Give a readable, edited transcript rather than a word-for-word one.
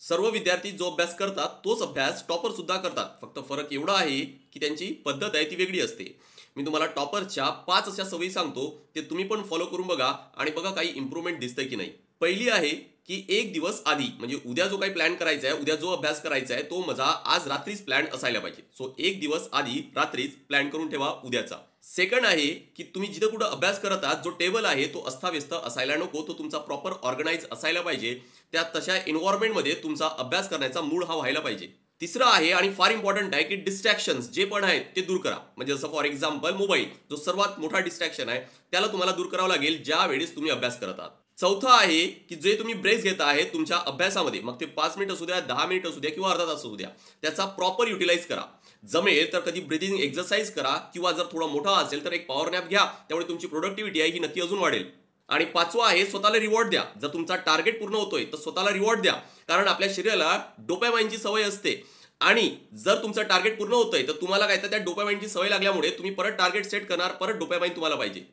सर्व विद्यार्थी जो अभ्यास करतात तोच अभ्यास टॉपर सुद्धा करतात. फक्त फरक एवढा आहे की त्यांची पद्धत आहे ती वेगळी असते. मी तुम्हाला टॉपरच्या 5 अशा सवयी सांगतो, ते तुम्ही पण फॉलो करून बघा आणि बघा काही इम्प्रूव्हमेंट दिसतंय की नाही. पहिली आहे की एक दिवस आधी, म्हणजे उद्या जो काही प्लॅन करायचा आहे, उद्या जो अभ्यास करायचा आहे, तो माझा आज रात्रीच प्लॅन असायला पाहिजे. सो एक दिवस आधी रात्रीच प्लॅन करून ठेवा उद्याचा. सेकंड आहे की तुम्ही जिथं कुठं अभ्यास करत आहात, जो टेबल आहे तो अस्ताव्यस्त असायला नको, तो तुमचा प्रॉपर ऑर्गनाइज असायला पाहिजे. त्या तशा एन्व्हायरमेंटमध्ये तुमचा अभ्यास करण्याचा मूड हा व्हायला पाहिजे. तिसरं आहे आणि फार इम्पॉर्टंट आहे की डिस्ट्रॅक्शन्स जे पण आहेत ते दूर करा. म्हणजे जसं फॉर एक्झाम्पल मोबाईल, जो सर्वात मोठा डिस्ट्रॅक्शन आहे, त्याला तुम्हाला दूर करावं लागेल ज्या वेळेस तुम्ही अभ्यास करत आहात. चौथं आहे की जे तुम्ही ब्रेक्स घेता आहे तुमच्या अभ्यासामध्ये, मग ते 5 मिनिट असू द्या, 10 मिनिट असू द्या किंवा अर्धा तास असू द्या, त्याचा प्रॉपर युटिलाइज करा. जमेल तर कधी ब्रीदिंग एक्सरसाइज करा किंवा जर थोडा मोठा असेल तर एक पॉवर नॅप घ्या. त्यामुळे तुमची प्रोडक्टिव्हिटी आहे ही नक्की अजून वाढेल. आणि पाचवा आहे स्वतःला रिवॉर्ड द्या. जर तुमचा टार्गेट पूर्ण होतोय तर स्वतःला रिवॉर्ड द्या, कारण आपल्या शरीराला डोपामाइनची सवय असते. आणि जर तुमचं टार्गेट पूर्ण होतंय तर तुम्हाला काय तर त्या डोपामाइनची सवय लागल्यामुळे तुम्ही परत टार्गेट सेट करणार, परत डोपामाइन तुम्हाला पाहिजे.